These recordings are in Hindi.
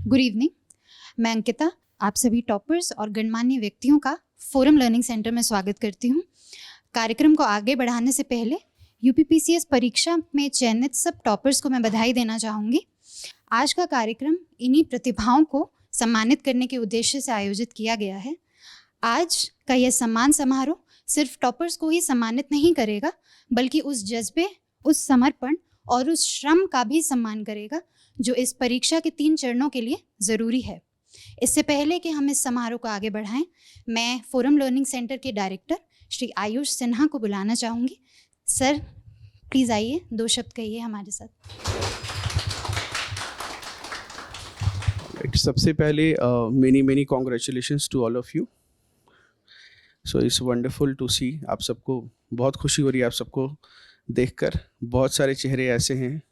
Good evening. मैं अंकिता आप सभी टॉपर्स और गणमान्य व्यक्तियों का फोरम लर्निंग सेंटर में स्वागत करती हूँ। कार्यक्रम को आगे बढ़ाने से पहले यूपीपीसीएस परीक्षा में चयनित सब टॉपर्स को मैं बधाई देना चाहूँगी। आज का कार्यक्रम इन्हीं प्रतिभाओं को सम्मानित करने के उद्देश्य से आयोजित किया गया है। आज का यह सम्मान समारोह सिर्फ टॉपर्स को ही सम्मानित नहीं करेगा, बल्कि उस जज्बे, उस समर्पण और उस श्रम का भी सम्मान करेगा जो इस परीक्षा के 3 चरणों के लिए ज़रूरी है। इससे पहले कि हम इस समारोह को आगे बढ़ाएं, मैं फोरम लर्निंग सेंटर के डायरेक्टर श्री आयुष सिन्हा को बुलाना चाहूँगी। सर प्लीज़ आइए, 2 शब्द कहिए हमारे साथ। सबसे पहले many congratulations to all of you. So it's wonderful to see, आप सबको बहुत खुशी हो रही है आप सबको देखकर। बहुत सारे चेहरे ऐसे हैं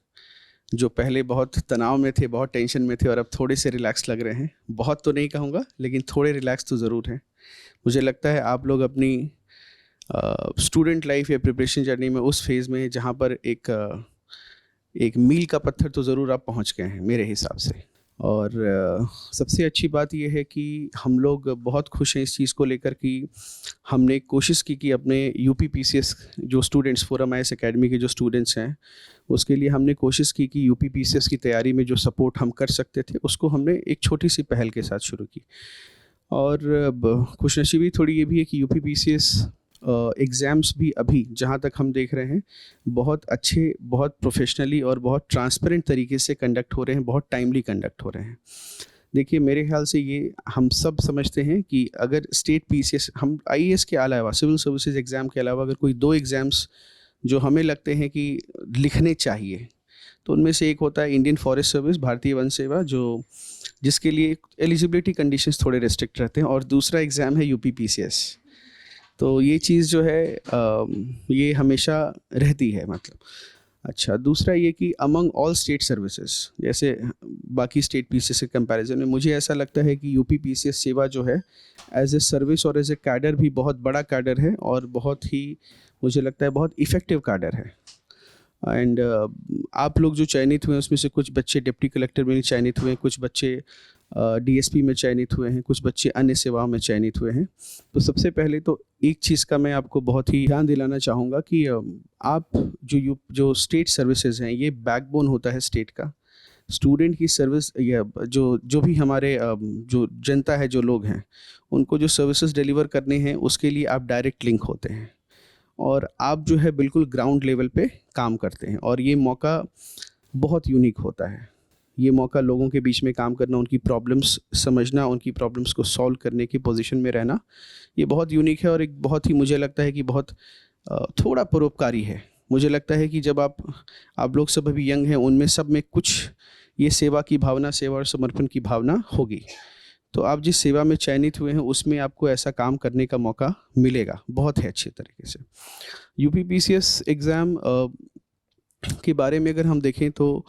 जो पहले बहुत तनाव में थे, बहुत टेंशन में थे और अब थोड़े से रिलैक्स लग रहे हैं। बहुत तो नहीं कहूँगा, लेकिन थोड़े रिलैक्स तो ज़रूर हैं। मुझे लगता है आप लोग अपनी स्टूडेंट लाइफ या प्रिपरेशन जर्नी में उस फेज़ में जहाँ पर एक मील का पत्थर तो ज़रूर आप पहुँच गए हैं मेरे हिसाब से। और सबसे अच्छी बात यह है कि हम लोग बहुत खुश हैं इस चीज़ को लेकर कि हमने कोशिश की कि अपने यूपीपीसीएस जो स्टूडेंट्स, फोरम आईएएस एकेडमी के जो स्टूडेंट्स हैं, उसके लिए हमने कोशिश की कि यूपीपीसीएस की तैयारी में जो सपोर्ट हम कर सकते थे उसको हमने एक छोटी सी पहल के साथ शुरू की। और खुशनसीबी थोड़ी ये भी है कि यूपीपीसीएस एग्ज़ाम्स भी अभी जहाँ तक हम देख रहे हैं बहुत अच्छे, बहुत प्रोफेशनली और बहुत ट्रांसपेरेंट तरीके से कंडक्ट हो रहे हैं, बहुत टाइमली कंडक्ट हो रहे हैं। देखिए मेरे ख्याल से ये हम सब समझते हैं कि अगर स्टेट पीसीएस, हम आईएएस के अलावा, सिविल सर्विसेज एग्ज़ाम के अलावा अगर कोई 2 एग्ज़ाम्स जो हमें लगते हैं कि लिखने चाहिए, तो उनमें से एक होता है इंडियन फॉरेस्ट सर्विस, भारतीय वन सेवा, जिसके लिए एलिजिबिलिटी कंडीशंस थोड़े रिस्ट्रिक्ट रहते हैं, और दूसरा एग्ज़ाम है यूपीपीसीएस। तो ये चीज़ जो है ये हमेशा रहती है, मतलब। अच्छा, दूसरा ये कि अमंग ऑल स्टेट सर्विसेज, जैसे बाकी स्टेट पीसीएस के कंपैरिजन में मुझे ऐसा लगता है कि यूपीपीसीएस सेवा जो है एज ए सर्विस और एज ए कैडर भी बहुत बड़ा कैडर है और बहुत ही, मुझे लगता है, बहुत इफ़ेक्टिव कैडर है। एंड आप लोग जो चयनित हुए हैं उसमें से कुछ बच्चे डिप्टी कलेक्टर में चयनित हुए हैं, कुछ बच्चे डीएसपी में चयनित हुए हैं, कुछ बच्चे अन्य सेवाओं में चयनित हुए हैं। तो सबसे पहले तो एक चीज़ का मैं आपको बहुत ही ध्यान दिलाना चाहूँगा कि आप जो स्टेट सर्विसेज हैं, ये बैकबोन होता है स्टेट का। स्टूडेंट की सर्विस या जो भी हमारे जो जनता है, जो लोग हैं, उनको जो सर्विसेज डिलीवर करने हैं उसके लिए आप डायरेक्ट लिंक होते हैं और आप जो है बिल्कुल ग्राउंड लेवल पे काम करते हैं। और ये मौका बहुत यूनिक होता है। ये मौका लोगों के बीच में काम करना, उनकी प्रॉब्लम्स समझना, उनकी प्रॉब्लम्स को सॉल्व करने की पोजीशन में रहना, ये बहुत यूनिक है और एक बहुत ही, मुझे लगता है कि बहुत थोड़ा परोपकारी है। मुझे लगता है कि जब आप लोग सब अभी यंग हैं, उनमें सब में कुछ ये सेवा की भावना, सेवा और समर्पण की भावना होगी। तो आप जिस सेवा में चयनित हुए हैं उसमें आपको ऐसा काम करने का मौका मिलेगा, बहुत है अच्छे तरीके से। यूपीपीसीएस एग्ज़ाम के बारे में अगर हम देखें तो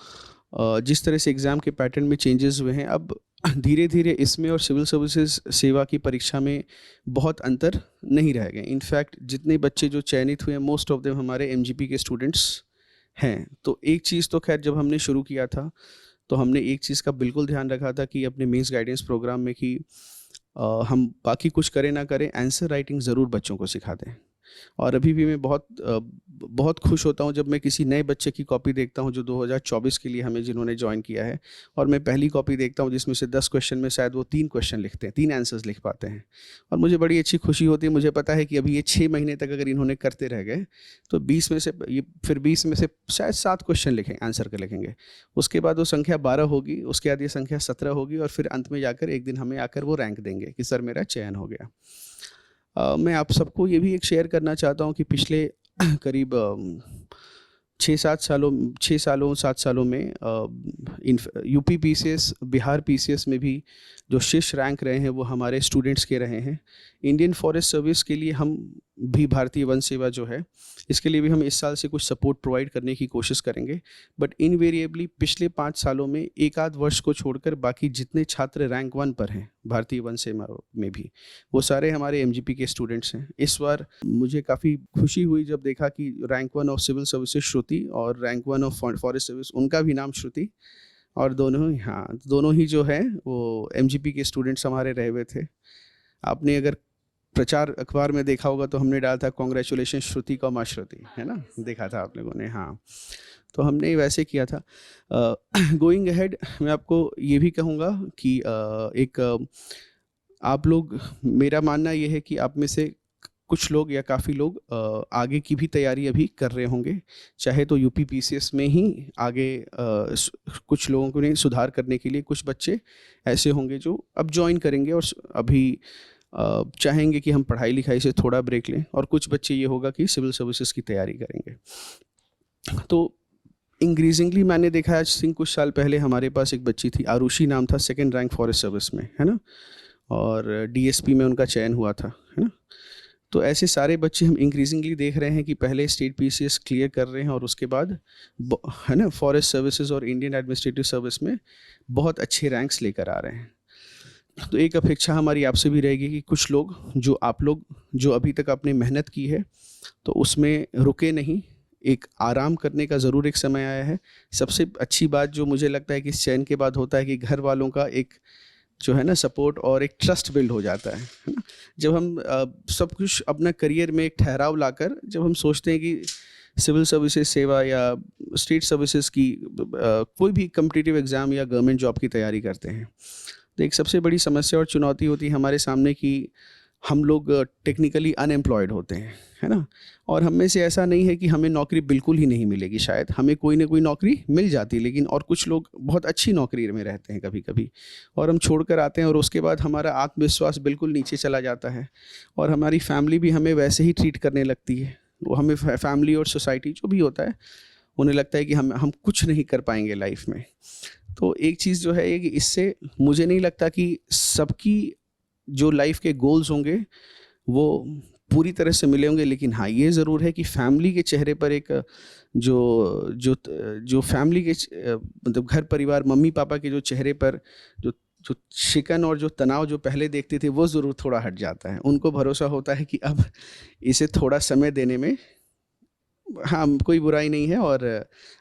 जिस तरह से एग्ज़ाम के पैटर्न में चेंजेस हुए हैं, अब धीरे धीरे इसमें और सिविल सर्विसेज सेवा की परीक्षा में बहुत अंतर नहीं रह गए। इनफैक्ट जितने बच्चे जो चयनित हुए हैं, मोस्ट ऑफ देम हमारे एमजीपी के स्टूडेंट्स हैं। तो एक चीज़ तो खैर जब हमने शुरू किया था तो हमने एक चीज़ का बिल्कुल ध्यान रखा था कि अपने मेंस गाइडेंस प्रोग्राम में कि हम बाकी कुछ करें ना करें, आंसर राइटिंग ज़रूर बच्चों को सिखा दें। और अभी भी मैं बहुत खुश होता हूँ जब मैं किसी नए बच्चे की कॉपी देखता हूँ जो 2024 के लिए हमें जिन्होंने ज्वाइन किया है, और मैं पहली कॉपी देखता हूँ जिसमें से 10 क्वेश्चन में शायद वो 3 क्वेश्चन लिखते हैं, 3 आंसर्स लिख पाते हैं, और मुझे बड़ी अच्छी खुशी होती है। मुझे पता है कि अभी ये 6 महीने तक अगर इन्होंने करते रह गए तो 20 में से शायद 7 क्वेश्चन लिखेंगे, आंसर के लिखेंगे। उसके बाद वो संख्या 12 होगी, उसके बाद ये संख्या 17 होगी, और फिर अंत में जाकर एक दिन हमें आकर वो रैंक देंगे कि सर मेरा चयन हो गया। मैं आप सबको ये भी एक शेयर करना चाहता हूँ कि पिछले करीब 7 सालों में यूपी पीसीएस, बिहार पीसीएस में भी जो शीर्ष रैंक रहे हैं वो हमारे स्टूडेंट्स के रहे हैं। इंडियन फॉरेस्ट सर्विस के लिए हम भी, भारतीय वन सेवा जो है, इसके लिए भी हम इस साल से कुछ सपोर्ट प्रोवाइड करने की कोशिश करेंगे। बट इनवेरिएबली पिछले 5 सालों में एक आध वर्ष को छोड़कर बाकी जितने छात्र रैंक 1 पर हैं भारतीय वन सेवा में भी, वो सारे हमारे एमजीपी के स्टूडेंट्स हैं। इस बार मुझे काफ़ी खुशी हुई जब देखा कि रैंक 1 ऑफ सिविल सर्विसेज श्रुति और रैंक 1 ऑफ फॉरेस्ट सर्विस, उनका भी नाम श्रुति, और दोनों ही जो है वो एमजीपी के स्टूडेंट्स हमारे रहे हुए थे। आपने अगर प्रचार अखबार में देखा होगा तो हमने डाला था कॉन्ग्रेचुलेशन श्रुति का माँ श्रुति, है ना, देखा था आप लोगों ने। हाँ, तो हमने वैसे किया था। गोइंग अहेड मैं आपको ये भी कहूँगा कि आप लोग, मेरा मानना ये है कि आप में से कुछ लोग या काफ़ी लोग आगे की भी तैयारी अभी कर रहे होंगे, चाहे तो यूपी पीसीएस में ही आगे कुछ लोगों को ने सुधार करने के लिए कुछ बच्चे ऐसे होंगे जो अब ज्वाइन करेंगे और अभी चाहेंगे कि हम पढ़ाई लिखाई से थोड़ा ब्रेक लें, और कुछ बच्चे ये होगा कि सिविल सर्विसेज की तैयारी करेंगे। तो इंक्रीजिंगली मैंने देखा है, आज कुछ साल पहले हमारे पास एक बच्ची थी, आरुषि नाम था, 2nd रैंक फॉरेस्ट सर्विस में, है ना, और डीएसपी में उनका चयन हुआ था, है ना। तो ऐसे सारे बच्चे हम इंक्रीजिंगली देख रहे हैं कि पहले स्टेट पीसीएस क्लियर कर रहे हैं और उसके बाद है ना फॉरेस्ट सर्विसेज और इंडियन एडमिनिस्ट्रेटिव सर्विस में बहुत अच्छे रैंक्स लेकर आ रहे हैं। तो एक अपेक्षा हमारी आपसे भी रहेगी कि कुछ लोग आप लोग जो अभी तक आपने मेहनत की है तो उसमें रुके नहीं, एक आराम करने का ज़रूर एक समय आया है। सबसे अच्छी बात जो मुझे लगता है कि इस चयन के बाद होता है कि घर वालों का एक जो है ना सपोर्ट और एक ट्रस्ट बिल्ड हो जाता है ना। जब हम सब कुछ अपना करियर में एक ठहराव लाकर जब हम सोचते हैं कि सिविल सर्विसेज सेवा या स्टेट सर्विसेज की कोई भी कॉम्पिटिटिव एग्ज़ाम या गवर्नमेंट जॉब की तैयारी करते हैं, तो एक सबसे बड़ी समस्या और चुनौती होती है हमारे सामने कि हम लोग टेक्निकली अनएम्प्लॉयड होते हैं, है ना। और हम में से ऐसा नहीं है कि हमें नौकरी बिल्कुल ही नहीं मिलेगी, शायद हमें कोई ना कोई नौकरी मिल जाती, लेकिन और कुछ लोग बहुत अच्छी नौकरी में रहते हैं कभी कभी, और हम छोड़कर आते हैं और उसके बाद हमारा आत्मविश्वास बिल्कुल नीचे चला जाता है और हमारी फैमिली भी हमें वैसे ही ट्रीट करने लगती है। वो हमें फैमिली और सोसाइटी जो भी होता है उन्हें लगता है कि हम कुछ नहीं कर पाएंगे लाइफ में। तो एक चीज़ जो है कि इससे मुझे नहीं लगता कि सबकी जो लाइफ के गोल्स होंगे वो पूरी तरह से मिले होंगे, लेकिन हाँ ये ज़रूर है कि फैमिली के चेहरे पर एक जो फैमिली के मतलब घर परिवार मम्मी पापा के जो चेहरे पर जो शिकन और जो तनाव जो पहले देखते थे वो ज़रूर थोड़ा हट जाता है। उनको भरोसा होता है कि अब इसे थोड़ा समय देने में हाँ कोई बुराई नहीं है और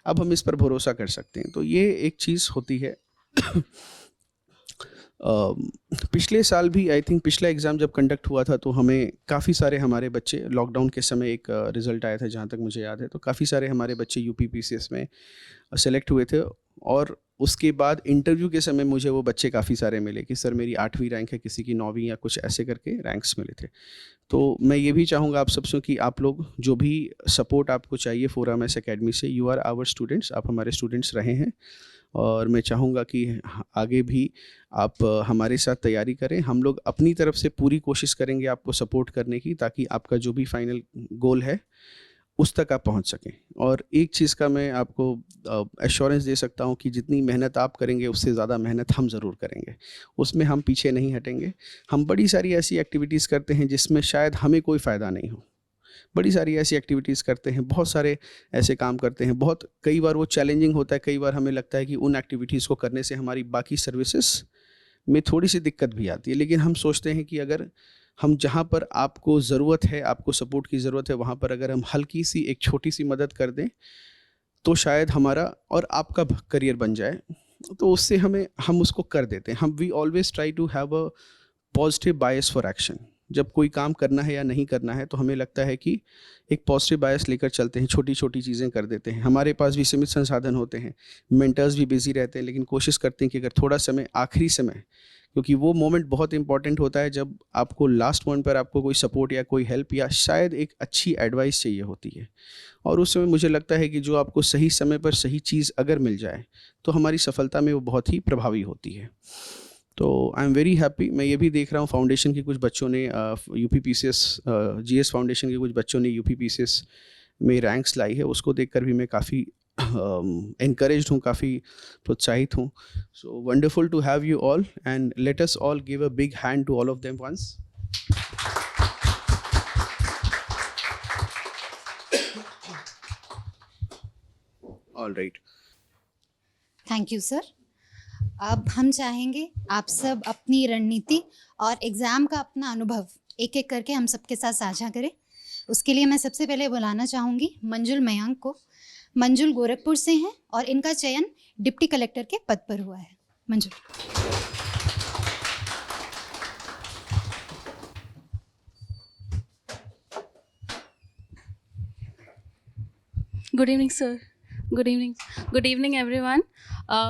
अब हम इस पर भरोसा कर सकते हैं। तो ये एक चीज़ होती है। पिछले साल भी आई थिंक पिछला एग्ज़ाम जब कंडक्ट हुआ था तो हमें काफ़ी सारे हमारे बच्चे लॉकडाउन के समय एक रिज़ल्ट आया था जहाँ तक मुझे याद है, तो काफ़ी सारे हमारे बच्चे यूपी पीसीएस में सेलेक्ट हुए थे। और उसके बाद इंटरव्यू के समय मुझे वो बच्चे काफ़ी सारे मिले कि सर मेरी 8वीं रैंक है, किसी की 9वीं या कुछ ऐसे करके रैंक्स मिले थे। तो मैं ये भी चाहूँगा आप सबसे कि आप लोग जो भी सपोर्ट आपको चाहिए फोरम एस एकेडमी से, यू आर आवर स्टूडेंट्स, आप हमारे स्टूडेंट्स रहे हैं और मैं चाहूँगा कि आगे भी आप हमारे साथ तैयारी करें। हम लोग अपनी तरफ से पूरी कोशिश करेंगे आपको सपोर्ट करने की, ताकि आपका जो भी फाइनल गोल है उस तक आप पहुंच सकें। और एक चीज़ का मैं आपको एश्योरेंस दे सकता हूं कि जितनी मेहनत आप करेंगे उससे ज़्यादा मेहनत हम ज़रूर करेंगे, उसमें हम पीछे नहीं हटेंगे। हम बड़ी सारी ऐसी एक्टिविटीज़ करते हैं जिसमें शायद हमें कोई फ़ायदा नहीं हो, बड़ी सारी ऐसी एक्टिविटीज़ करते हैं, बहुत सारे ऐसे काम करते हैं, बहुत कई बार वो चैलेंजिंग होता है, कई बार हमें लगता है कि उन एक्टिविटीज़ को करने से हमारी बाकी सर्विसेज में थोड़ी सी दिक्कत भी आती है, लेकिन हम सोचते हैं कि अगर हम जहाँ पर आपको ज़रूरत है, आपको सपोर्ट की ज़रूरत है, वहाँ पर अगर हम हल्की सी एक छोटी सी मदद कर दें तो शायद हमारा और आपका करियर बन जाए। तो उससे हम उसको कर देते हैं। We always try to have a positive bias for action. जब कोई काम करना है या नहीं करना है तो हमें लगता है कि एक पॉजिटिव बायस लेकर चलते हैं, छोटी छोटी चीज़ें कर देते हैं। हमारे पास भी सीमित संसाधन होते हैं, मेंटर्स भी बिजी रहते हैं, लेकिन कोशिश करते हैं कि अगर थोड़ा समय, आखिरी समय, क्योंकि वो मोमेंट बहुत इंपॉर्टेंट होता है जब आपको लास्ट मोमेंट पर आपको कोई सपोर्ट या कोई हेल्प या शायद एक अच्छी एडवाइस चाहिए होती है, और उस समय मुझे लगता है कि जो आपको सही समय पर सही चीज़ अगर मिल जाए तो हमारी सफलता में वो बहुत ही प्रभावी होती है। तो आई एम वेरी हैप्पी। मैं ये भी देख रहा हूँ फाउंडेशन के कुछ बच्चों ने यूपी पीसीएस जीएस फाउंडेशन के कुछ बच्चों ने यूपी पीसीएस में रैंक्स लाई है, उसको देखकर भी मैं काफ़ी encouraged हूँ, काफ़ी प्रोत्साहित हूँ। So wonderful to have you all and let us all give a big hand to all of them once. All right, thank you sir. अब हम चाहेंगे आप सब अपनी रणनीति और एग्ज़ाम का अपना अनुभव एक एक करके हम सबके साथ साझा करें। उसके लिए मैं सबसे पहले बुलाना चाहूँगी मंजुल मयंक को। मंजुल गोरखपुर से हैं और इनका चयन डिप्टी कलेक्टर के पद पर हुआ है। मंजुल। Good evening sir. Good evening everyone.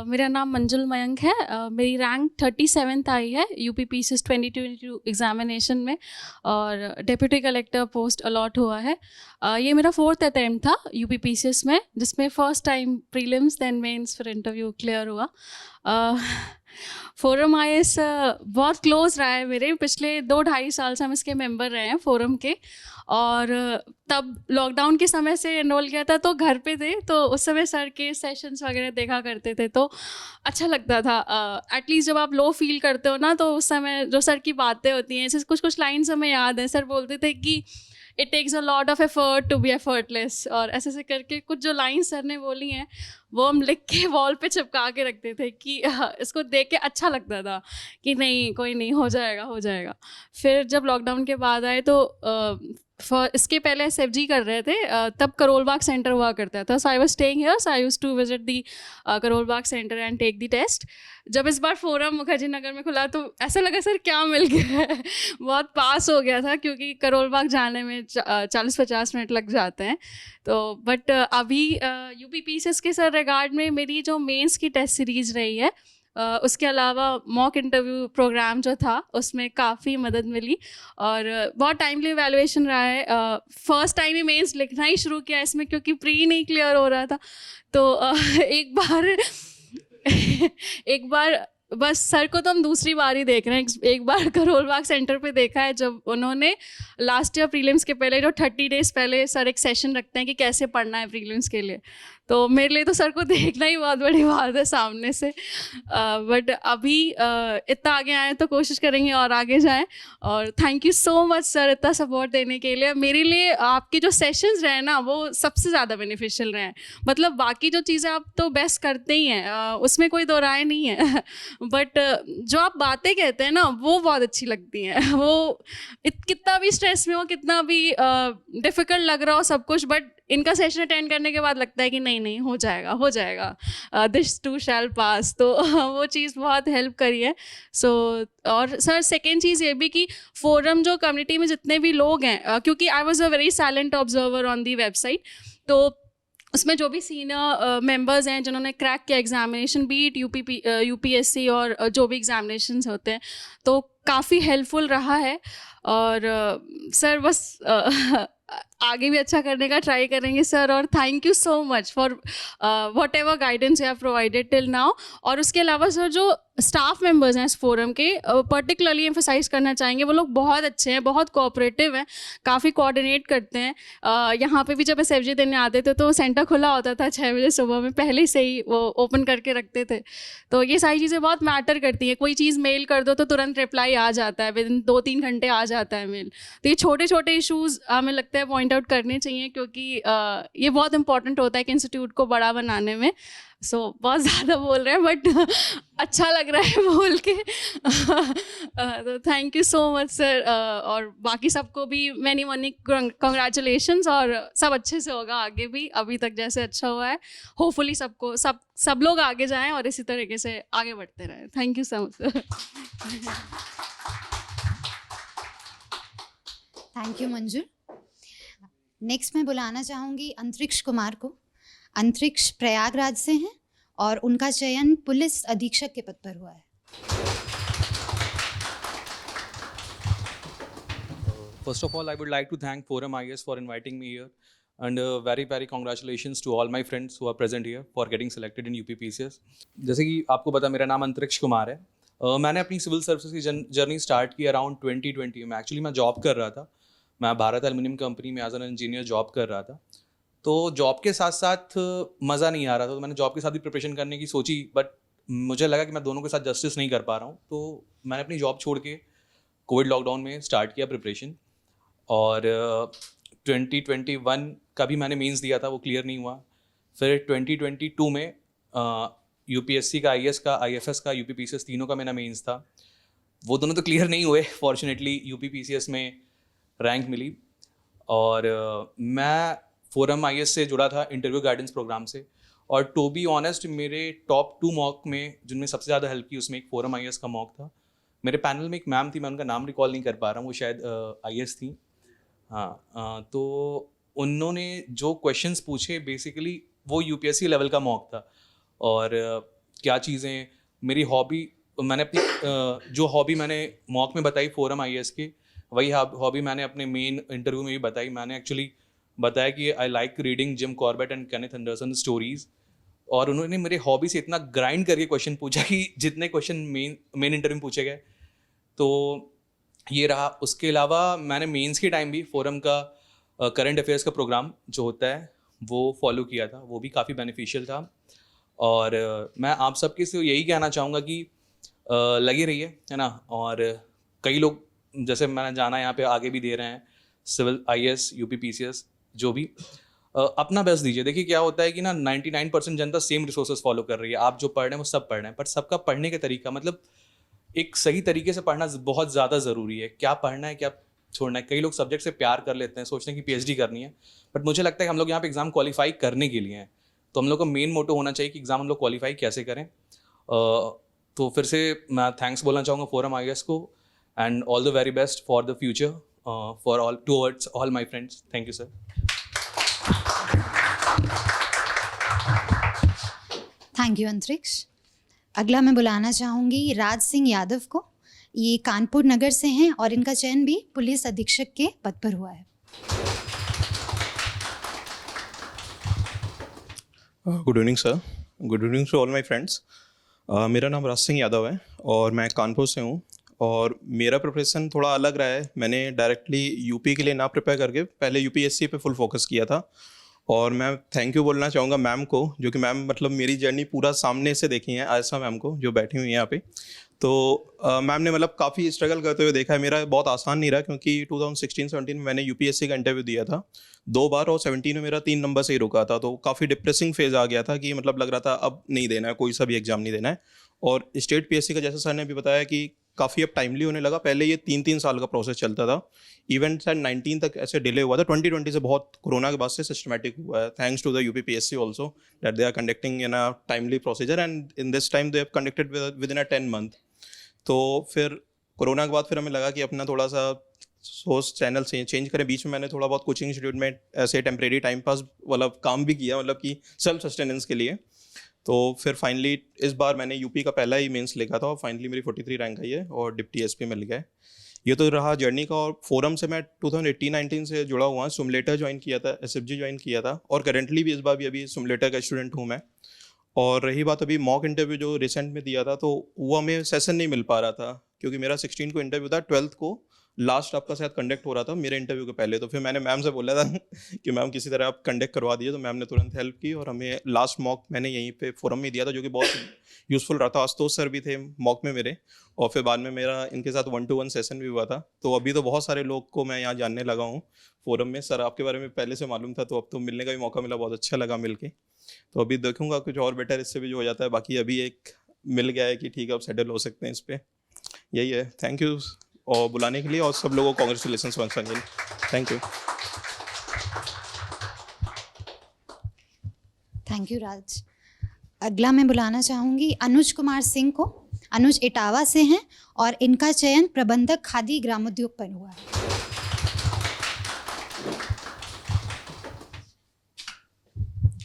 मेरा नाम मंजुल मयंक है। मेरी रैंक 37th आई है UPPCS 2022 एग्जामिनेशन में और डिप्टी कलेक्टर पोस्ट अलॉट हुआ है। ये मेरा 4th अटैम्प्ट था UPPCS में, जिसमें first time prelims then mains फिर इंटरव्यू क्लियर हुआ। फोरम IAS बहुत क्लोज रहा है मेरे, पिछले 2-2.5 साल से हम इसके मेंबर रहे हैं फोरम के। और तब लॉकडाउन के समय से एनरोल किया था, तो घर पे थे, तो उस समय सर के सेशंस वगैरह देखा करते थे, तो अच्छा लगता था। एटलीस्ट जब आप लो फील करते हो ना, तो उस समय जो सर की बातें होती हैं, जैसे कुछ लाइन्स हमें याद हैं। सर बोलते थे कि it takes a lot of effort to be effortless, और ऐसे ऐसे करके कुछ जो लाइन्स सर ने बोली हैं वो हम लिख के वॉल पे चिपका के रखते थे कि इसको देख के अच्छा लगता था कि नहीं, कोई नहीं, हो जाएगा। फिर जब लॉकडाउन के बाद आए तो इसके पहले SFG कर रहे थे, तब करोल बाग सेंटर हुआ करता था। So I was staying here, so I used to visit the Karol Bagh centre and take the test. जब इस बार फोरम मुखर्जी नगर में खुला तो ऐसा लगा सर क्या मिल गया है। बहुत पास हो गया था, क्योंकि करोल बाग जाने में 40-50 मिनट लग जाते हैं। तो बट अभी UPPCS के सर रिगार्ड में मेरी जो मेंस की टेस्ट सीरीज़ रही है, उसके अलावा मॉक इंटरव्यू प्रोग्राम जो था उसमें काफ़ी मदद मिली और बहुत टाइमली इवैल्यूएशन रहा है। फर्स्ट टाइम ही मेंस लिखना ही शुरू किया इसमें, क्योंकि प्री नहीं क्लियर हो रहा था। तो एक बार बस सर को तो हम दूसरी बार ही देख रहे हैं। एक बार करोल बाग सेंटर पे देखा है, जब उन्होंने लास्ट ईयर प्रीलिम्स के पहले जो 30 डेज पहले सर एक सेशन रखते हैं कि कैसे पढ़ना है प्रीलिम्स के लिए, तो मेरे लिए तो सर को देखना ही बहुत बड़ी बात है सामने से। बट अभी इतना आगे आए तो कोशिश करेंगे और आगे जाएं। और thank you so much sir इतना सपोर्ट देने के लिए। मेरे लिए आपके जो सेशंस रहे ना, वो सबसे ज़्यादा बेनिफिशियल रहे हैं। मतलब बाकी जो चीज़ें आप तो बेस्ट करते ही हैं, उसमें कोई दो राय नहीं है। बट जो आप बातें कहते हैं ना, वो बहुत अच्छी लगती हैं। वो कितना भी स्ट्रेस में हो, कितना भी डिफ़िकल्ट लग रहा हो सब कुछ, बट इनका सेशन अटेंड करने के बाद लगता है कि नहीं हो जाएगा, दिस टू शैल पास। तो वो चीज़ बहुत हेल्प करी है। सो और सर सेकेंड चीज़ ये भी कि फोरम जो कम्युनिटी में जितने भी लोग हैं, क्योंकि I was a very silent observer on the website, तो उसमें जो भी सीनियर मेंबर्स हैं जिन्होंने क्रैक किया एग्जामिनेशन, बीट UPSC और जो भी एग्जामिनेशंस होते हैं, तो काफ़ी हेल्पफुल रहा है। और सर बस आगे भी अच्छा करने का ट्राई करेंगे सर। और thank you so much for what ever guidance you have provided till now. और उसके अलावा सर जो स्टाफ मेंबर्स हैं इस फोरम के, पर्टिकुलरली एम्फोसाइज करना चाहेंगे, वो लोग बहुत अच्छे हैं, बहुत कोऑपरेटिव हैं, काफ़ी कोऑर्डिनेट करते हैं। यहाँ पे भी जब SFG देने आते थे तो सेंटर खुला होता था 6 बजे सुबह में, पहले से ही वो ओपन करके रखते थे। तो ये सारी चीज़ें बहुत मैटर करती हैं। कोई चीज़ मेल कर दो तो तुरंत रिप्लाई आ जाता है, विदिन 2-3 घंटे आ जाता है मेल। तो ये छोटे छोटे इशूज़ हमें लगता है पॉइंट आउट करने चाहिए, क्योंकि ये बहुत इंपॉर्टेंट होता है कि इंस्टीट्यूट को बड़ा बनाने में। सो बहुत ज़्यादा बोल रहे हैं, बट अच्छा लग रहा है बोल के। तो thank you so much sir. और बाकी सबको भी मैनी कंग्रेचुलेशंस, और सब अच्छे से होगा आगे भी, अभी तक जैसे अच्छा हुआ है। होपफुली सब लोग आगे जाएं और इसी तरीके से आगे बढ़ते रहें। Thank you so much sir. Thank you Manjul. Next मैं बुलाना चाहूँगी अंतरिक्ष कुमार को। अंतरिक्ष प्रयागराज से हैं और उनका चयन पुलिस अधीक्षक के पद पर हुआ है। First of all, I would like to thank Forum IAS for inviting me here, and very congratulations to all my friends who are present here for getting selected in UPPCS. जैसे कि आपको पता, मेरा नाम अंतरिक्ष कुमार है। मैंने अपनी सिविल सर्विसेज की जर्नी स्टार्ट की अराउंड 2020 में। एक्चुअली मैं जॉब कर रहा था, मैं भारत एल्युमिनियम कंपनी में एज एन इंजीनियर जॉब कर रहा था। तो जॉब के साथ साथ मज़ा नहीं आ रहा था, तो मैंने जॉब के साथ भी प्रिपरेशन करने की सोची, बट मुझे लगा कि मैं दोनों के साथ जस्टिस नहीं कर पा रहा हूँ। तो मैंने अपनी जॉब छोड़ के कोविड लॉकडाउन में स्टार्ट किया प्रिपरेशन। और 2021 का भी मैंने मेंस दिया था, वो क्लियर नहीं हुआ। फिर 2022 में UPSC का, IAS का, IFS का, UPPCS तीनों का मेरा मेंस था। वो दोनों तो क्लियर नहीं हुए। फॉर्चुनेटली UPPCS में रैंक मिली और मैं फोरम आईएएस से जुड़ा था इंटरव्यू गाइडेंस प्रोग्राम से, और टू बी ऑनेस्ट मेरे टॉप 2 मॉक में जिनमें सबसे ज़्यादा हेल्प की उसमें एक फोरम आईएएस का मॉक था। मेरे पैनल में एक मैम थी, मैं उनका नाम रिकॉल नहीं कर पा रहा हूँ, वो शायद आईएएस थी। हाँ, तो उन्होंने जो क्वेश्चंस पूछे बेसिकली वो यूपीएससी लेवल का मॉक था। और क्या चीज़ें मेरी हॉबी, मैंने अपनी जो हॉबी मैंने मॉक में बताई फोरम आईएएस के, वही हॉबी मैंने अपने मेन इंटरव्यू में भी बताई। मैंने एक्चुअली बताया कि I like reading Jim Corbett and Kenneth Anderson stories, और उन्होंने मेरे हॉबी से इतना ग्राइंड करके क्वेश्चन पूछा कि जितने क्वेश्चन मेन इंटरव्यू में पूछे गए तो ये रहा। उसके अलावा मैंने मेंस के टाइम भी फोरम का करंट अफेयर्स का प्रोग्राम जो होता है वो फॉलो किया था, वो भी काफ़ी बेनिफिशियल था। और मैं आप सबके से यही कहना चाहूँगा कि लगे रहिए, है ना। और कई लोग जैसे मैंने जाना यहाँ पे आगे भी दे रहे हैं, सिविल आईएएस यूपीपीसीएस जो भी, अपना बेस्ट दीजिए। देखिए क्या होता है कि ना 99% जनता सेम रिसोर्सेज फॉलो कर रही है, आप जो पढ़ रहे हैं वो सब पढ़ रहे हैं, पर सबका पढ़ने का तरीका, मतलब एक सही तरीके से पढ़ना बहुत ज़्यादा ज़रूरी है। क्या पढ़ना है क्या छोड़ना है। कई लोग सब्जेक्ट से प्यार कर लेते हैं, सोचते हैं कि पीएचडी करनी है, बट मुझे लगता है कि हम लोग यहाँ पे एग्ज़ाम क्वालिफाई करने के लिए हैं, तो हम लोग का मेन मोटो होना चाहिए कि एग्ज़ाम हम लोग क्वालिफाई कैसे करें। तो फिर से मैं थैंक्स बोलना चाहूँगा फोरम आईएएस को, and all the very best for the future for all towards all my friends. Thank you sir. Thank you अंतरिक्ष। अगला मैं बुलाना चाहूँगी राज सिंह यादव को। ये कानपुर नगर से हैं और इनका चयन भी पुलिस अधीक्षक के पद पर हुआ है। Good evening sir, good evening to all my friends. मेरा नाम राज सिंह यादव है और मैं कानपुर से हूँ, और मेरा प्रिपरेशन थोड़ा अलग रहा है। मैंने डायरेक्टली यूपी के लिए ना प्रिपेयर करके पहले यूपीएससी पे फुल फोकस किया था, और मैं थैंक यू बोलना चाहूँगा मैम को, जो कि मैम मतलब मेरी जर्नी पूरा सामने से देखी है, आयशा मैम को जो बैठी हुई हैं यहाँ पे। तो मैम ने मतलब काफ़ी स्ट्रगल करते हुए देखा है। मेरा बहुत आसान नहीं रहा, क्योंकि 2016-17 में मैंने यूपीएससी का इंटरव्यू दिया था 2 बार, और 17 में मेरा 3 नंबर से ही रुका था। तो काफ़ी डिप्रेसिंग फेज आ गया था कि मतलब लग रहा था अब नहीं देना है, कोई सा भी एग्जाम नहीं देना है। और स्टेट पीएससी का जैसा सर ने भी बताया कि काफ़ी अब टाइमली होने लगा। पहले ये 3-3 साल का प्रोसेस चलता था, इवन शायद 19 तक ऐसे डिले हुआ था। 2020 से बहुत कोरोना के बाद से सिस्टमेटिक हुआ है, thanks to the UPPSC also that they are conducting in a timely procedure, and in this time they have conducted with in a 10 month. तो फिर कोरोना के बाद फिर हमें लगा कि अपना थोड़ा सा सोर्स चैनल से चेंज करें। बीच में मैंने थोड़ा बहुत कोचिंग इंस्टीट्यूट में ऐसे टेम्परेरी टाइम पास वाला काम भी किया, मतलब कि सेल्फ सस्टेनेंस के लिए। तो फिर फाइनली इस बार मैंने यूपी का पहला ही मेंस लिखा था, और फाइनली मेरी 43 रैंक आई है और डिप्टी एसपी मिल गया है। ये तो रहा जर्नी का। और फोरम से मैं 2018-19 से जुड़ा हुआ, सिमुलेटर ज्वाइन किया था, एसएफजी ज्वाइन किया था, और करेंटली भी इस बार भी अभी सिमुलेटर का स्टूडेंट हूँ मैं। और रही बात अभी मॉक इंटरव्यू जो रिसेंट में दिया था, तो वो हमें सेशन नहीं मिल पा रहा था, क्योंकि मेरा 16 को इंटरव्यू था, 12th को लास्ट आपका शायद कंडक्ट हो रहा था मेरे इंटरव्यू के पहले। तो फिर मैंने मैम से बोला था कि मैम किसी तरह आप कंडक्ट करवा दीजिए, तो मैम ने तुरंत हेल्प की, और हमें लास्ट मॉक मैंने यहीं पे फोरम में दिया था, जो कि बहुत यूज़फुल रहा था। आशुतोष सर भी थे मॉक में मेरे, और फिर बाद में मेरा इनके साथ 1-to-1 सेशन भी हुआ था। तो अभी तो बहुत सारे लोग को मैं यहाँ जानने लगा हूँ फोरम में। सर आपके बारे में पहले से मालूम था, तो अब तो मिलने का भी मौका मिला, बहुत अच्छा लगा मिल के। तो अभी देखूंगा कुछ और बेटर इससे भी जो हो जाता है। बाकी अभी एक मिल गया है कि ठीक है अब सेटल हो सकते हैं इस पर। यही है। थैंक यू और बुलाने के लिए, और सब लोगों को congratulations once again. Thank you. Thank you Raj. अगला मैं बुलाना चाहूँगी अनुज कुमार सिंह को। अनुज इटावा से हैं और इनका चयन प्रबंधक खादी ग्रामोद्योग पर हुआ है।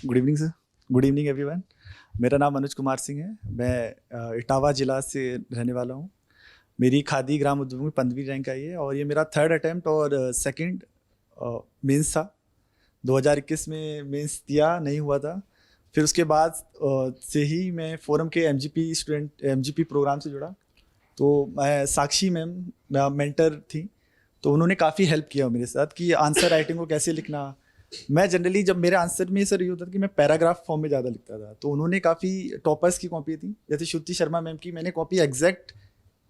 Good evening sir, good evening everyone. मेरा नाम अनुज कुमार सिंह है, मैं इटावा ज़िला से रहने वाला हूँ। मेरी खादी ग्राम उद्योग में 15वीं रैंक आई है, और ये मेरा 3rd अटैम्प्ट और 2nd मेंस था। 2021 में मेंस दिया, नहीं हुआ था। फिर उसके बाद से ही मैं फोरम के एमजीपी प्रोग्राम से जुड़ा। तो मैं साक्षी मैम मेंटर थी, तो उन्होंने काफ़ी हेल्प किया मेरे साथ कि आंसर राइटिंग को कैसे लिखना। मैं जनरली जब मेरे आंसर में सर ये होता था कि मैं पैराग्राफ फॉर्म में ज़्यादा लिखता था, तो उन्होंने काफ़ी टॉपर्स की कॉपी थी, जैसे श्रुति शर्मा मैम की मैंने कॉपी एग्जैक्ट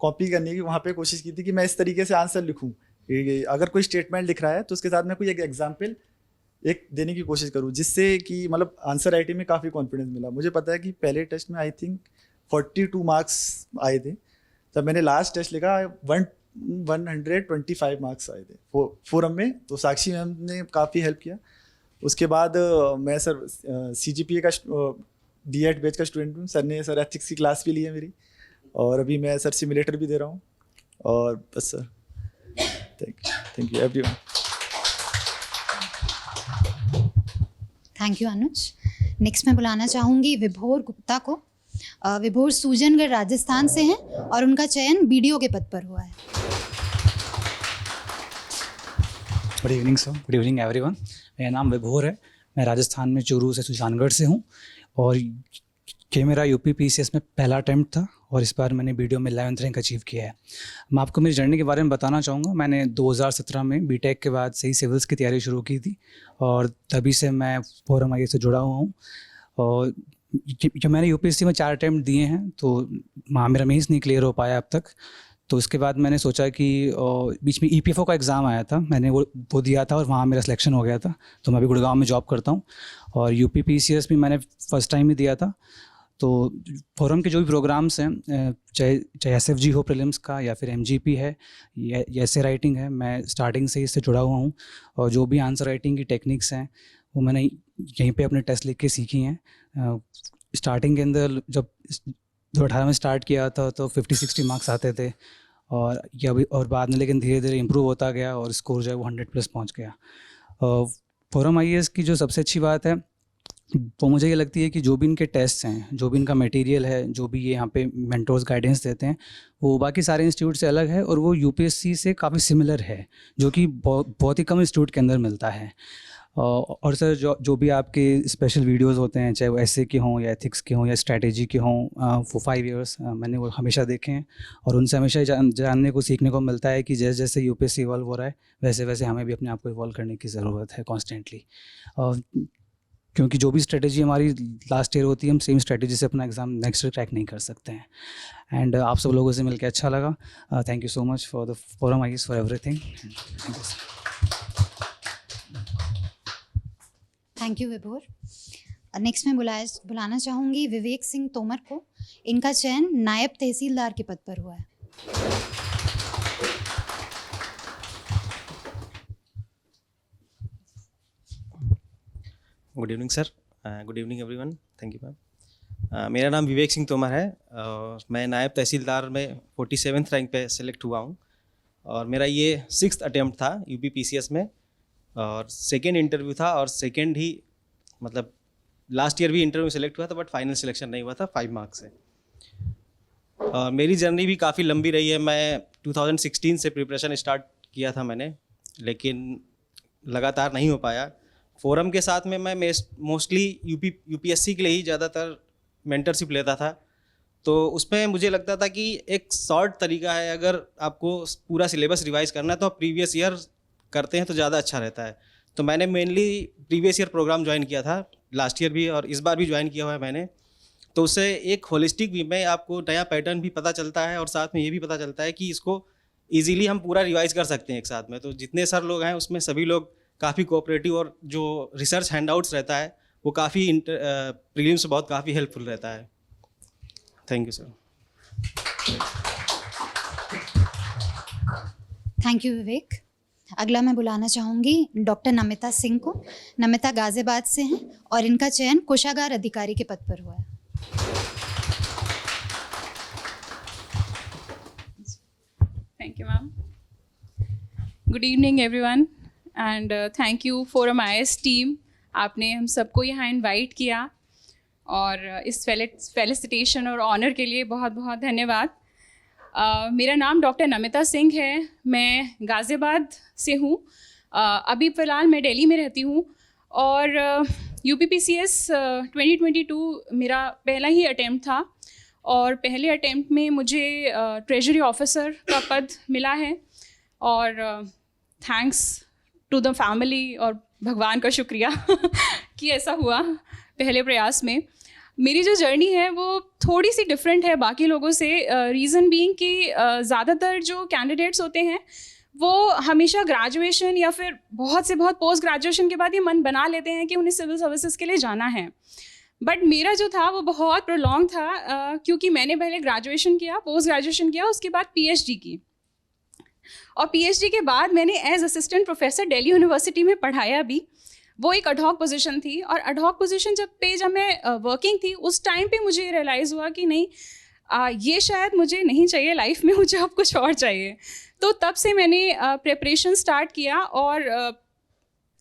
कॉपी करने की वहाँ पे कोशिश की थी कि मैं इस तरीके से आंसर लिखूँ। अगर कोई स्टेटमेंट लिख रहा है तो उसके साथ मैं कोई एक एग्जाम्पल एक देने की कोशिश करूँ, जिससे कि मतलब आंसर राइटिंग में काफ़ी कॉन्फिडेंस मिला। मुझे पता है कि पहले टेस्ट में आई थिंक 42 मार्क्स आए थे, जब मैंने लास्ट टेस्ट लिखा 125 मार्क्स आए थे फोरम में। तो साक्षी मैम ने काफ़ी हेल्प किया। उसके बाद मैं सर CGPA का D.Ed बैच का स्टूडेंट हूँ। सर ने एथिक्स की क्लास भी ली है मेरी, और अभी मैं सर सिमुलेटर भी दे रहा हूँ। और बस sir, thank you everyone. Thank you Anuj. Next मैं बुलाना चाहूँगी विभोर गुप्ता को। विभोर सूजनगढ़ राजस्थान से हैं और उनका चयन BDO के पद पर हुआ है। Good evening sir, good evening everyone. मेरा नाम विभोर है, मैं राजस्थान में चूरू से सुजानगढ़ से हूँ, और ये मेरा UPPCS में पहला अटैम्प्ट था, और इस बार मैंने BDO में 11th रैंक अचीव किया है। मैं आपको मेरी जर्नी के बारे में बताना चाहूँगा। मैंने 2017 में BTech के बाद से ही सिविल्स की तैयारी शुरू की थी, और तभी से मैं फोरम IAS से जुड़ा हुआ हूँ। और जो मैंने UPSC में 4 अटैम्प्ट दिए हैं, तो वहाँ मेरा मेंस नहीं क्लियर हो पाया अब तक। तो उसके बाद मैंने सोचा कि बीच में EPFO का एग्ज़ाम आया था, मैंने वो दिया था और वहाँ मेरा सिलेक्शन हो गया था। तो मैं अभी गुड़गांव में जॉब करता हूँ, और UPPCS भी मैंने फर्स्ट टाइम ही दिया था। तो फोरम के जो भी प्रोग्राम्स हैं, चाहे SFG हो प्रीलिम्स का, या फिर MGP है, या ऐसे राइटिंग है, मैं स्टार्टिंग से इससे जुड़ा हुआ हूँ। और जो भी आंसर राइटिंग की टेक्निक्स हैं वो मैंने यहीं पे अपने टेस्ट लिख के सीखी हैं। स्टार्टिंग के अंदर जब 2018 में स्टार्ट किया था तो 50-60 मार्क्स आते थे, और या भी और बाद में लेकिन धीरे धीरे इम्प्रूव होता गया, और स्कोर जो है वो 100+ पहुँच गया। फोरम IAS की जो सबसे अच्छी बात है वो मुझे ये लगती है कि जो भी इनके टेस्ट हैं, जो भी इनका मटेरियल है, जो भी ये यहाँ पे मेंटोर्स गाइडेंस देते हैं, वो बाकी सारे इंस्टीट्यूट से अलग है, और वो UPSC से काफ़ी सिमिलर है, जो कि बहुत ही कम इंस्टीट्यूट के अंदर मिलता है। और सर जो भी आपके स्पेशल वीडियोस होते हैं, चाहे वो ऐसे के हों या एथिक्स के हों या स्ट्रैटेजी के हों, वो 5 इयर्स मैंने वो हमेशा देखे हैं, और उनसे हमेशा जानने को सीखने को मिलता है कि जैसे जैसे UPSC इवॉल्व हो रहा है, वैसे वैसे हमें भी अपने आप को इवॉल्व करने की ज़रूरत है कॉन्स्टेंटली। क्योंकि जो भी स्ट्रेटेजी हमारी लास्ट ईयर होती है, हम सेम स्ट्रेटेजी से अपना एग्ज़ाम नेक्स्ट ईयर क्रैक नहीं कर सकते हैं। एंड आप सब लोगों से मिलकर अच्छा लगा। Thank you so much for the forum IAS for everything. Thank you विभोर। नेक्स्ट मैं बुलाना चाहूँगी विवेक सिंह तोमर को। इनका चयन नायब तहसीलदार के पद पर हुआ है। Good evening sir, good evening everyone, thank you ma'am. मेरा नाम विवेक सिंह तोमर है, मैं नायब तहसीलदार में 47th रैंक पे सिलेक्ट हुआ हूँ, और मेरा ये 6th अटैम्प्ट था UPPCS में, और सेकेंड इंटरव्यू था, और सेकेंड ही मतलब लास्ट ईयर भी इंटरव्यू सेलेक्ट हुआ था, बट फाइनल सिलेक्शन नहीं हुआ था 5 मार्क्स से। मेरी जर्नी भी काफ़ी लंबी रही है। मैं 2016 से प्रिपरेशन स्टार्ट किया था मैंने, लेकिन लगातार नहीं हो पाया। फोरम के साथ में मैं मोस्टली UPSC के लिए ही ज़्यादातर मेंटरशिप लेता था, तो उसमें मुझे लगता था कि एक शॉर्ट तरीका है, अगर आपको पूरा सिलेबस रिवाइज करना है तो आप प्रीवियस ईयर करते हैं तो ज़्यादा अच्छा रहता है। तो मैंने mainly previous year program join किया था, लास्ट ईयर भी और इस बार भी ज्वाइन किया हुआ है मैंने। तो उससे एक होलिस्टिक वे में आपको नया पैटर्न भी पता चलता है, और साथ में ये भी पता चलता है कि इसको ईजीली हम पूरा रिवाइज कर सकते हैं एक साथ में। तो जितने सर लोग हैं उसमें सभी लोग काफ़ी कोऑपरेटिव, और जो रिसर्च हैंडआउट्स रहता है वो काफ़ी प्रीलिम्स बहुत काफ़ी हेल्पफुल रहता है। Thank you sir. Thank you Vivek. अगला मैं बुलाना चाहूँगी डॉक्टर नमिता सिंह को। नमिता गाजियाबाद से हैं और इनका चयन कोषागार अधिकारी के पद पर हुआ है। Thank you, ma'am. Good evening, everyone, and thank you Forum IAS team. आपने हम सबको यहाँ इनवाइट किया, और इस फेलिसिटेशन और ऑनर के लिए बहुत बहुत धन्यवाद। मेरा नाम डॉक्टर नमिता सिंह है, मैं गाज़ियाबाद से हूँ। अभी फ़िलहाल मैं दिल्ली में रहती हूँ, और UPPCS 2022 मेरा पहला ही अटैम्प्ट था, और पहले अटैम्प्ट में मुझे ट्रेजरी ऑफिसर का पद मिला है, और थैंक्स टू द फैमिली और भगवान का शुक्रिया कि ऐसा हुआ पहले प्रयास में। मेरी जो जर्नी है वो थोड़ी सी डिफरेंट है बाकी लोगों से, रीज़न बीइंग कि ज़्यादातर जो कैंडिडेट्स होते हैं वो हमेशा ग्रेजुएशन या फिर बहुत से बहुत पोस्ट ग्रेजुएशन के बाद ये मन बना लेते हैं कि उन्हें सिविल सर्विसेज के लिए जाना है। बट मेरा जो था वो बहुत प्रोलॉन्ग था, क्योंकि मैंने पहले ग्रेजुएशन किया, पोस्ट ग्रेजुएशन किया, उसके बाद PhD की, और PhD के बाद मैंने as assistant professor Delhi university में पढ़ाया भी। वो एक अडहॉक पोजीशन थी, और अडहॉक पोजीशन जब मैं वर्किंग थी उस टाइम पे मुझे रियलाइज़ हुआ कि नहीं, ये शायद मुझे नहीं चाहिए लाइफ में, मुझे अब कुछ और चाहिए। तो तब से मैंने प्रिपरेशन स्टार्ट किया, और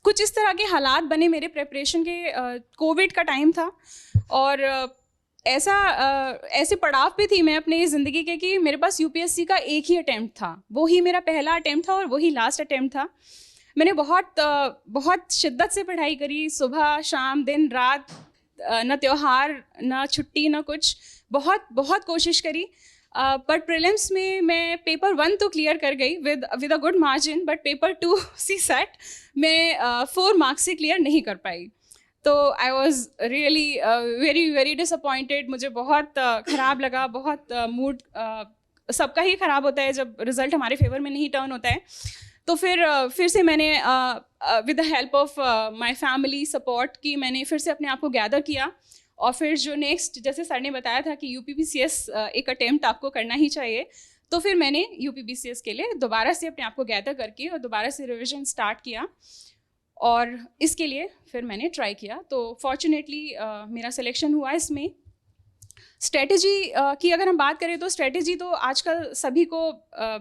कुछ इस तरह के हालात बने मेरे प्रिपरेशन के। कोविड का टाइम था, और ऐसे पड़ाव पे थी मैं अपने ज़िंदगी के कि मेरे पास यूपीएससी का एक ही अटैम्प्ट था, वो ही मेरा पहला अटैम्प्ट था और वही लास्ट अटैम्प्ट था। मैंने बहुत शिद्दत से पढ़ाई करी, सुबह शाम दिन रात, न त्योहार न छुट्टी न कुछ, बहुत कोशिश करी। बट प्रीलिम्स में मैं पेपर 1 तो क्लियर कर गई with a good margin, but paper 2 CSAT मैं 4 मार्क्स से क्लियर नहीं कर पाई। तो I was really very very disappointed. मुझे बहुत ख़राब लगा, बहुत मूड सबका ही ख़राब होता है जब रिज़ल्ट हमारे फेवर में नहीं टर्न होता है। तो फिर से मैंने with the help of my family support की, मैंने फिर से अपने आप को गैदर किया, और फिर जो नेक्स्ट, जैसे सर ने बताया था कि यूपीपीसीएस एक अटेम्प्ट आपको करना ही चाहिए, तो फिर मैंने यूपीपीसीएस के लिए दोबारा से अपने आप को गैदर करके और दोबारा से रिवीजन स्टार्ट किया, और इसके लिए फिर मैंने ट्राई किया। तो फॉर्चुनेटली मेरा सिलेक्शन हुआ इसमें। स्ट्रेटजी की अगर हम बात करें तो स्ट्रेटजी तो आजकल सभी को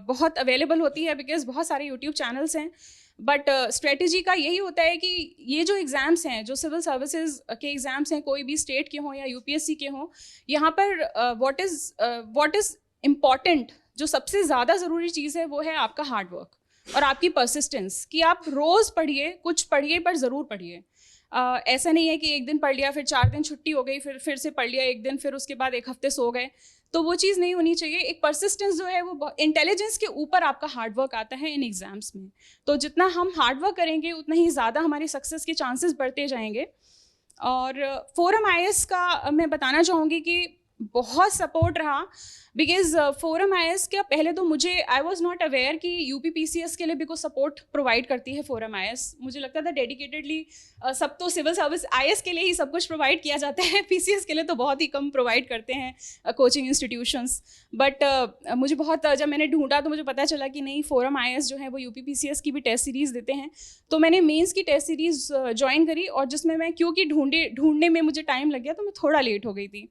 बहुत अवेलेबल होती है, बिकॉज बहुत सारे यूट्यूब चैनल्स हैं। बट स्ट्रेटजी का यही होता है कि ये जो एग्ज़ाम्स हैं, जो सिविल सर्विसेज के एग्ज़ाम्स हैं, कोई भी स्टेट के हों या यूपीएससी के हों, यहाँ पर व्हाट इज़ इम्पॉर्टेंट, जो सबसे ज़्यादा ज़रूरी चीज़ है वो है आपका हार्ड वर्क और आपकी परसिस्टेंस, कि आप रोज़ पढ़िए, कुछ पढ़िए पर ज़रूर पढ़िए। ऐसा नहीं है कि एक दिन पढ़ लिया, फिर 4 दिन छुट्टी हो गई, फिर से पढ़ लिया एक दिन, फिर उसके बाद एक हफ्ते सो गए, तो वो चीज़ नहीं होनी चाहिए। एक परसिस्टेंस जो है वो इंटेलिजेंस के ऊपर आपका हार्डवर्क आता है इन एग्ज़ाम्स में। तो जितना हम हार्डवर्क करेंगे उतना ही ज़्यादा हमारे सक्सेस के चांसेस बढ़ते जाएंगे। और फोरम आईएएस का मैं बताना चाहूँगी कि बहुत सपोर्ट रहा, बिकॉज फोरम आईएएस का पहले तो मुझे आई वॉज नॉट अवेयर कि यूपीपीसीएस के लिए भी कुछ सपोर्ट प्रोवाइड करती है फोरम आईएएस। मुझे लगता था डेडिकेटेडली सब तो सिविल सर्विस आईएएस के लिए ही सब कुछ प्रोवाइड किया जाता है, पीसीएस के लिए तो बहुत ही कम प्रोवाइड करते हैं कोचिंग इंस्टीट्यूशंस। बट मुझे बहुत, जब मैंने ढूंढा तो मुझे पता चला कि नहीं, फोरम आईएएस जो है वो यूपीपीसीएस की भी टेस्ट सीरीज़ देते हैं। तो मैंने मेंस की टेस्ट सीरीज़ ज्वाइन करी, और जिसमें मैं, क्योंकि ढूंढने में मुझे टाइम लग गया तो मैं थोड़ा लेट हो गई थी,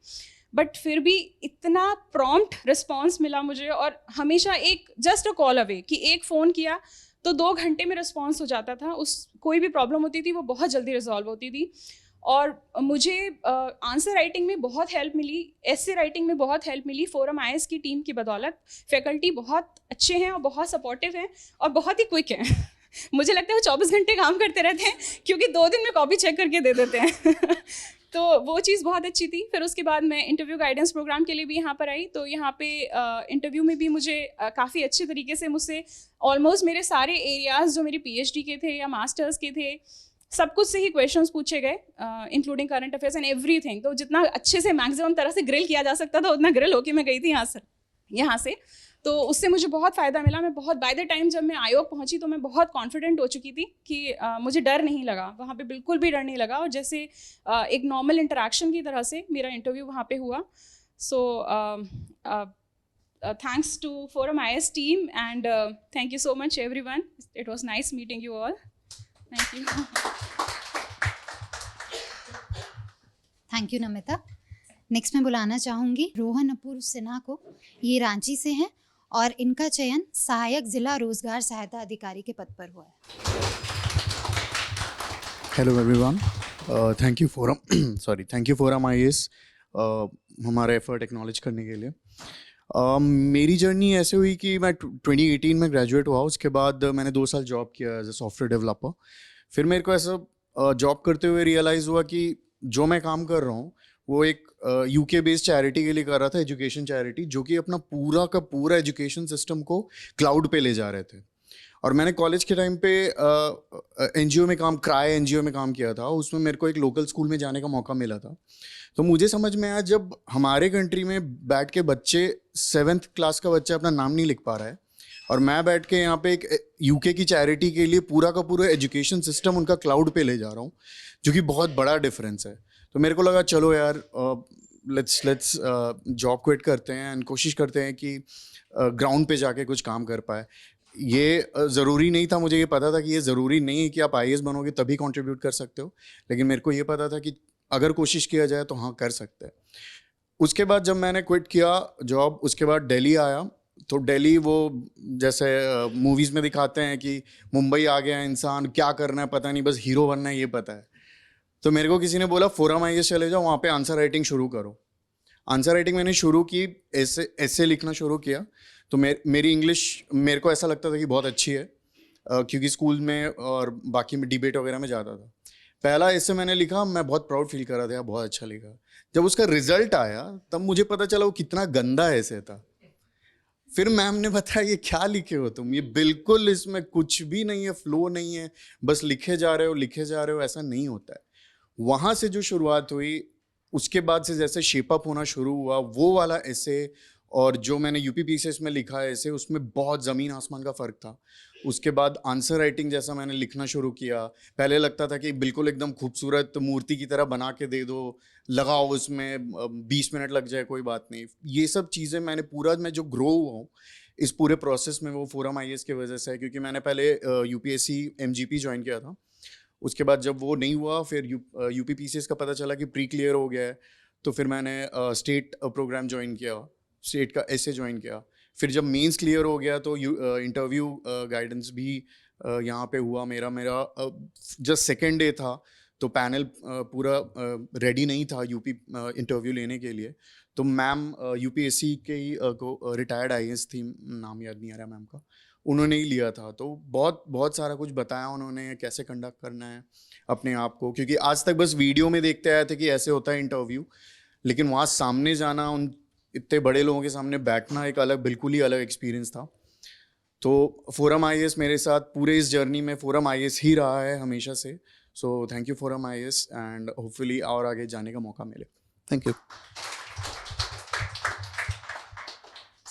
बट फिर भी इतना प्रॉम्प्ट रिस्पॉन्स मिला मुझे, और हमेशा एक जस्ट अ कॉल अवे, कि एक फ़ोन किया तो 2 घंटे में रिस्पॉन्स हो जाता था। कोई भी प्रॉब्लम होती थी वो बहुत जल्दी रिजॉल्व होती थी। और मुझे आंसर राइटिंग में बहुत हेल्प मिली, एसे राइटिंग में बहुत हेल्प मिली फोरम आईएएस की टीम की बदौलत। फैकल्टी बहुत अच्छे हैं और बहुत सपोर्टिव हैं और बहुत ही क्विक हैं। मुझे लगता है वो 24 घंटे काम करते रहते हैं, क्योंकि 2 दिन में कॉपी चेक करके दे देते हैं। तो वो चीज़ बहुत अच्छी थी। फिर उसके बाद मैं इंटरव्यू गाइडेंस प्रोग्राम के लिए भी यहाँ पर आई, तो यहाँ पे इंटरव्यू में भी मुझे काफ़ी अच्छे तरीके से मुझसे ऑलमोस्ट मेरे सारे एरियाज़ जो मेरी पीएचडी के थे या मास्टर्स के थे, सब कुछ से ही क्वेश्चंस पूछे गए, including current affairs and everything. तो जितना अच्छे से मैक्सिमम तरह से ग्रिल किया जा सकता था उतना ग्रिल होके मैं गई थी यहाँ से। तो उससे मुझे बहुत फ़ायदा मिला। मैं बहुत, बाय द टाइम जब मैं आयोग पहुंची तो मैं बहुत कॉन्फिडेंट हो चुकी थी कि मुझे डर नहीं लगा, वहाँ पे बिल्कुल भी डर नहीं लगा, और जैसे एक नॉर्मल इंटरेक्शन की तरह से मेरा इंटरव्यू वहाँ पे हुआ। So thanks to forum IAS team and thank you so much everyone. It was nice meeting you all. Thank you. Thank you Namita. Next मैं बुलाना चाहूँगी रोहन अपूर्व सिन्हा को। ये रांची से हैं और इनका चयन सहायक जिला रोजगार सहायता अधिकारी के पद पर हुआ है। Hello everyone, thank you forum IAS हमारा एफर्ट एक्नॉलेज करने के लिए। मेरी जर्नी ऐसे हुई कि मैं 2018 में ग्रेजुएट हुआ। उसके बाद मैंने 2 साल जॉब किया एज ए सॉफ्टवेयर डेवलपर। फिर मेरे को ऐसा जॉब करते हुए रियलाइज़ हुआ कि जो मैं काम कर रहा हूँ वो एक यूके बेस्ड चैरिटी के लिए कर रहा था, एजुकेशन चैरिटी, जो कि अपना पूरा का पूरा एजुकेशन सिस्टम को क्लाउड पे ले जा रहे थे। और मैंने कॉलेज के टाइम पे एनजीओ में क्राई एनजीओ में काम किया था। उसमें मेरे को एक लोकल स्कूल में जाने का मौका मिला था। तो मुझे समझ में आया, जब हमारे कंट्री में बैठ के बच्चे 7th क्लास का बच्चा अपना नाम नहीं लिख पा रहा है, और मैं बैठ के यहाँ पे एक यूके की चैरिटी के लिए पूरा का पूरा एजुकेशन सिस्टम उनका क्लाउड पे ले जा रहा हूँ, जो कि बहुत बड़ा डिफरेंस है। तो मेरे को लगा चलो यार, लेट्स जॉब क्विट करते हैं एंड कोशिश करते हैं कि ग्राउंड पे जाके कुछ काम कर पाए। ये ज़रूरी नहीं था, मुझे ये पता था कि ये ज़रूरी नहीं है कि आप IAS बनोगे तभी कंट्रीब्यूट कर सकते हो, लेकिन मेरे को ये पता था कि अगर कोशिश किया जाए तो हाँ कर सकते हैं। उसके बाद जब मैंने क्विट किया जॉब, उसके बाद दिल्ली आया, तो दिल्ली वो जैसे मूवीज़ में दिखाते हैं कि मुंबई आ गया इंसान, क्या करना है पता नहीं, बस हीरो बनना है ये पता है। तो मेरे को किसी ने बोला फोरम IAS चले जाओ, वहाँ पे आंसर राइटिंग शुरू करो। आंसर राइटिंग मैंने शुरू की, ऐसे लिखना शुरू किया। तो मेरी इंग्लिश मेरे को ऐसा लगता था कि बहुत अच्छी है, क्योंकि स्कूल में और बाकी में डिबेट वगैरह में जाता था। पहला ऐसे मैंने लिखा, मैं बहुत प्राउड फील कर रहा था, बहुत अच्छा लिखा। जब उसका रिजल्ट आया तब मुझे पता चला वो कितना गंदा ऐसे था। फिर मैम ने बताया ये क्या लिखे हो तुम, ये बिल्कुल इसमें कुछ भी नहीं है, फ्लो नहीं है, बस लिखे जा रहे हो, ऐसा नहीं होता है। वहाँ से जो शुरुआत हुई, उसके बाद से जैसे शेप अप होना शुरू हुआ, वो वाला ऐसे और जो मैंने UPPCS में लिखा है ऐसे, उसमें बहुत ज़मीन आसमान का फ़र्क था। उसके बाद आंसर राइटिंग जैसा मैंने लिखना शुरू किया, पहले लगता था कि बिल्कुल एकदम खूबसूरत मूर्ति की तरह बना के दे दो, लगाओ उसमें 20 मिनट लग जाए कोई बात नहीं। ये सब चीज़ें मैंने पूरा, मैं जो ग्रो हुआ हूँ इस पूरे प्रोसेस में, वो फोरम IAS की वजह से है, क्योंकि मैंने पहले UPSC MGP ज्वाइन किया था। उसके बाद जब वो नहीं हुआ, फिर UPPCS का पता चला कि प्री क्लियर हो गया है, तो फिर मैंने स्टेट प्रोग्राम ज्वाइन किया, स्टेट का ऐसे ज्वाइन किया। फिर जब मेंस क्लियर हो गया तो इंटरव्यू गाइडेंस भी यहाँ पे हुआ। मेरा जस्ट सेकेंड डे था, तो पैनल पूरा रेडी नहीं था इंटरव्यू लेने के लिए। तो मैम UPSC के ही को रिटायर्ड IAS थी, नाम याद नहीं आ रहा मैम का, उन्होंने ही लिया था। तो बहुत सारा कुछ बताया उन्होंने, कैसे कंडक्ट करना है अपने आप को, क्योंकि आज तक बस वीडियो में देखते आए थे कि ऐसे होता है इंटरव्यू, लेकिन वहाँ सामने जाना, उन इतने बड़े लोगों के सामने बैठना, एक बिल्कुल ही अलग एक्सपीरियंस था। तो फोरम IAS मेरे साथ पूरे इस जर्नी में फोरम IAS ही रहा है हमेशा से। So thank you forum IAS, and hopefully और आगे जाने का मौका मिले। Thank you.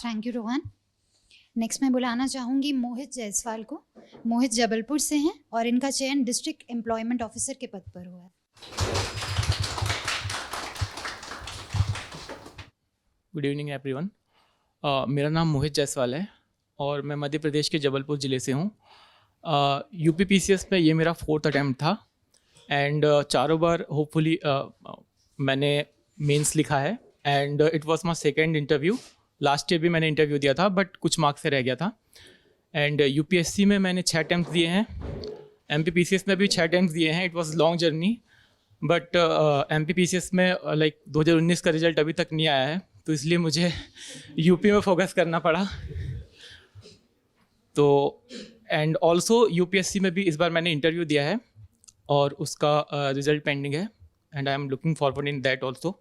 Thank you Rohan. Next मैं बुलाना चाहूँगी मोहित जायसवाल को। मोहित जबलपुर से हैं और इनका चयन डिस्ट्रिक्ट एम्प्लॉयमेंट ऑफिसर के पद पर हुआ है। Good evening everyone. मेरा नाम मोहित जायसवाल है और मैं मध्य प्रदेश के जबलपुर ज़िले से हूँ। UPPCS में ये मेरा 4th अटैम्प्ट था एंड चारों बार होपफुली मैंने मेंस लिखा है and it was my second interview. Last year भी मैंने इंटरव्यू दिया था बट कुछ मार्क्स से रह गया था। एंड UPSC में मैंने 6 अटैम्प्ट दिए हैं, MPPCS में भी 6 अटैम्प्ट दिए हैं। It was long journey but MPPCS में लाइक 2019 का रिजल्ट अभी तक नहीं आया है, तो इसलिए मुझे यूपी में फोकस करना पड़ा। तो एंड ऑल्सो UPSC में भी इस बार मैंने इंटरव्यू दिया है और उसका रिजल्ट पेंडिंग है and I am looking forward in that also.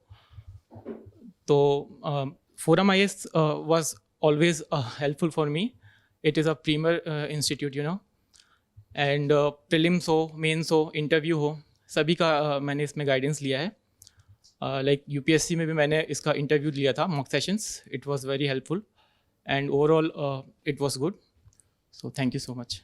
तो forum IAS was always helpful for me. It is a premier institute, you know, and prelims हो, मेंस हो, इंटरव्यू हो, सभी का मैंने इसमें गाइडेंस लिया है। लाइक UPSC में भी मैंने इसका इंटरव्यू लिया था, mock sessions. It was very helpful and overall it was good. So thank you so much.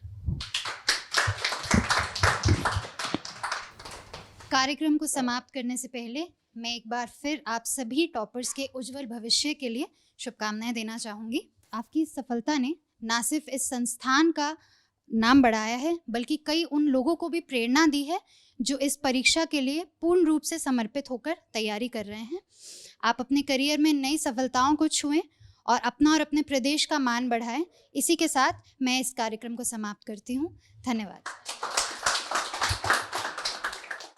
कार्यक्रम को समाप्त करने से पहले मैं एक बार फिर आप सभी टॉपर्स के उज्जवल भविष्य के लिए शुभकामनाएं देना चाहूँगी। आपकी सफलता ने ना सिर्फ इस संस्थान का नाम बढ़ाया है बल्कि कई उन लोगों को भी प्रेरणा दी है जो इस परीक्षा के लिए पूर्ण रूप से समर्पित होकर तैयारी कर रहे हैं। आप अपने करियर में नई सफलताओं को छुएं और अपना और अपने प्रदेश का मान बढ़ाएं। इसी के साथ मैं इस कार्यक्रम को समाप्त करती हूँ। धन्यवाद।